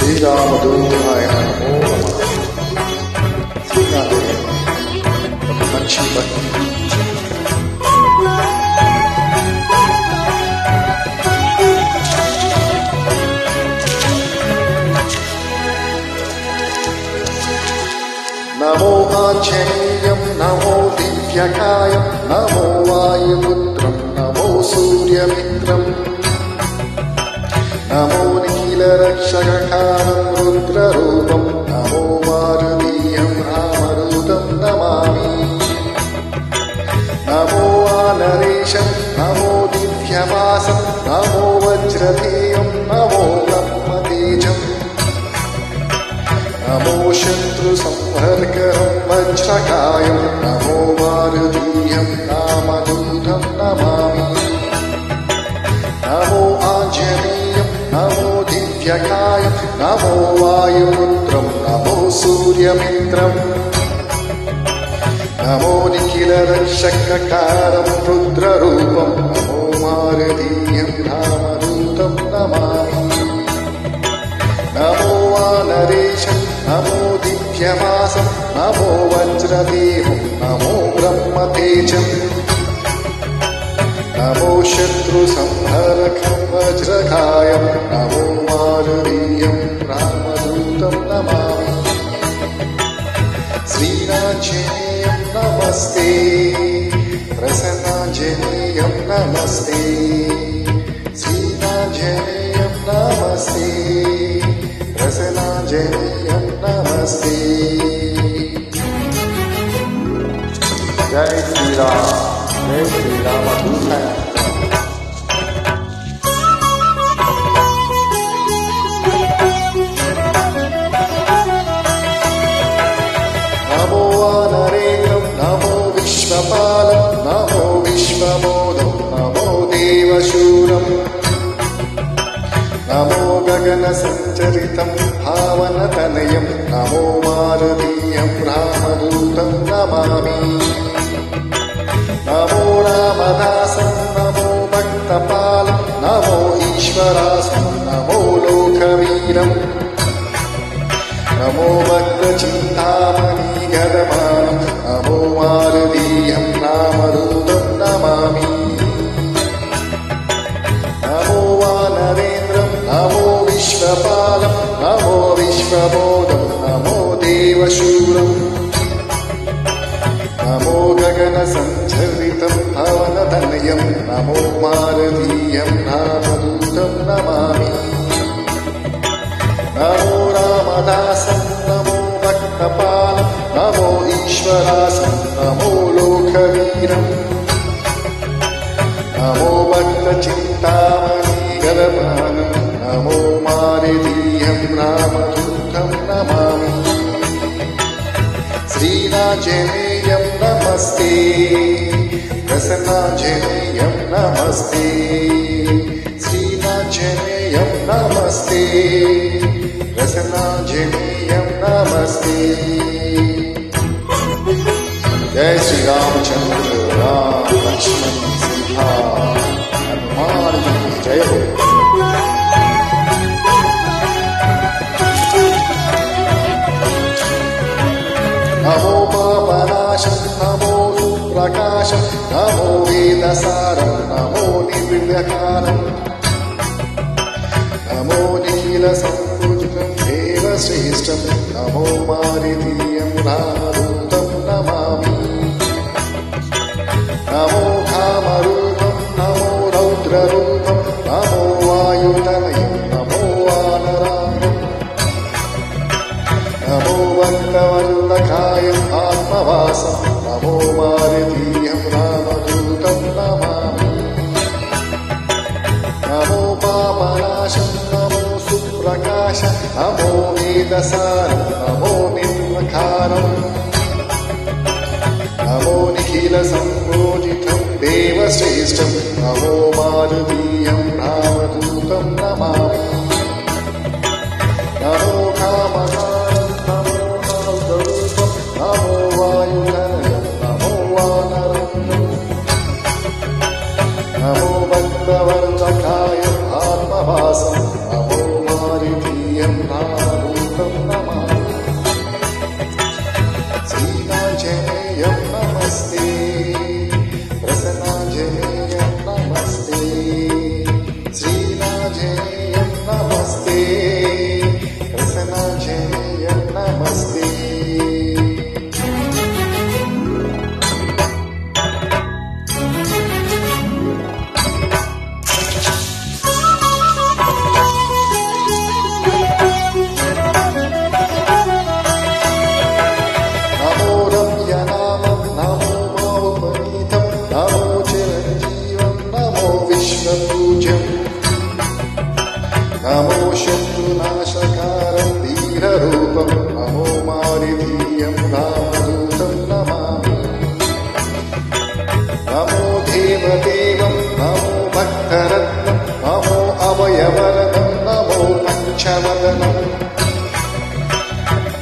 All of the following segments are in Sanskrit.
श्रीरामदूताय नमो नमः। नमो आञ्जनेयं नमो दिव्यकायं नमो वायुपुत्रं नमो सूर्यमित्रम् नमो नीलरक्षककालं रुद्ररूपं नमो मारुतीयं रामदूतं नमामि। नमो वानरेशं नमो दिव्यवासं नमो वज्रधेयं नमो ब्रह्मतेजम् नमो शत्रुसंहर्करं वज्रकायं नमो मारुतीयं रामदूतं नमामि। नमो आञ्जनेयं नमो दिव्यकायं नमो वायुपुत्रं नमो सूर्यमित्रम् नमो निखिलरक्षककारं रुद्ररूपं नमो मारुतीयं रामदूतं नमामि। नमो वानरेशं नमो दिव्यवासं नमो वज्रदेवं नमो ब्रह्मतेजम् नमो शत्रुसंहरकं वज्रकायं नमो मारुतीयं रामदूतं नमामि। श्रीराञ्जनेयं नमस्ते प्रसन्नाञ्जनेयं नमस्ते श्रीराञ्जनेयं नमस्ते प्रसन्नाञ्जनेयं नमस्ते। जय श्री राम जय श्री रामदूताय नमो वानरेन्द्रं नमो विश्वपालं नमो विश्वबोधं नमो देवशूरम् नमो गगनसञ्चरितं भावनतनयं नमो मारुतीयं रामदूतं नमामि। नमो रामदासं नमो भक्तपालं नमो ईश्वरासं नमो लोकवीरम् नमो भक्तचिन्तामणि गदमानं नमो मारुतीयं रामदूतं नमामि। नमो वानरेन्द्रं नमो विश्वपालं नमो विश्वबोधं नमो देवशूरम् नमो गगनसञ्चरितं भवनतनयं नमो मारुतीयं रामदूतं नमामि। नमो रामदासं नमो भक्तपालं नमो ईश्वरासं नमो लोकवीरम् नमो भक्तचिन्तामणि गदमानं नमो मारुतीयं रामदूतं नमामि। श्रीराञ्जनेयं नमस्ते प्रसन्नाञ्जनेयं नमस्ते श्रीराञ्जनेयं नमस्ते प्रसन्नाञ्जनेयं नमस्ते। जय श्री रामचंद्र राम लक्ष्मण सीता हनुमान जी की जय हो। नमो पापनाशं नमो सुप्रकाशं नमो वेदसारं नमो निर्व्यकारं नमो नीलसम्पूजितं देवश्रेष्ठं नमो मारुतीयं रामदूतं नमामि। नमो कामरूपं नमो रौद्ररूपं नमो वायुतनयं नमो वानरायं नमो भक्तवल्लभायम् आत्मवासं नमो मारुतीयं रामदूतं नमामि। नमो पापनाशं नमो सुप्रकाशं नमो वेदसारं नमो निर्मकारं नमो निखिलसम्पूजितं देवश्रेष्ठं नमो मारुतीयं रामदूतं नमामि। नमो कामकारं नमो रौद्ररूपं नमो वायुतनयं नमो वानरं नमो भक्तवल्लभाय आत्मवासं नमो मारुतीयं श्रीनाञ्जनेयं रामदूतं नमामि श्रीनाञ्जनेयं नमस्ते प्रसन्नाञ्जनेयं नमस्ते श्रीनाञ्जनेयं नमस्ते प्रसन्नाञ्जनेयं नमस्ते नमो शत्रुनाशकारं धीररूपं नमो मारुतीयं रामदूतं नमामि नमो देवदेवं नमो भक्तरत्नं नमो अभयवरदं नमो पञ्चवदनं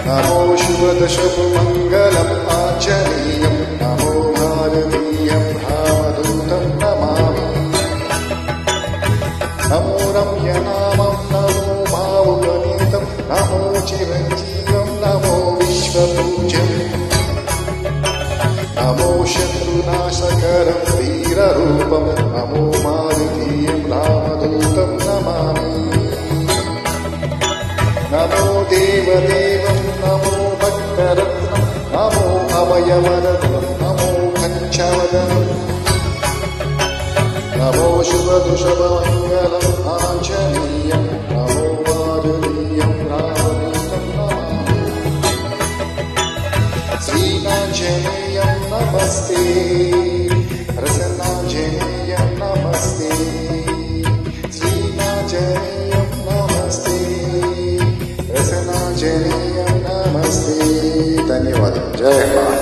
नमो शुभदशुभमङ्गलम् आचरणीयं नमो मारुतीयं रामदूतं नमामि नमो रम्यनामं नमो भावुकनीतं नमो चिरञ्जीवं नमो विश्वपूज्यं नमो शत्रुनाशकरं वीररूपं नमो मारुतीयं रामदूतं नमामि नमो देवदेवं नमो भक्तरत्नं नमो अभयवरदं नमो पञ्चवदनं नमो शुभदुशभमङ्गलम् आञ्जनेयं नमो मारुतीयं रामदूतं नमामि श्रीनाञ्जनेयं नमस्ते प्रसन्नाञ्जनेयं नमस्ते श्रीनाञ्जनेयं नमस्ते प्रसन्नाञ्जनेयं नमस्ते धन्यवाद जय हिंद।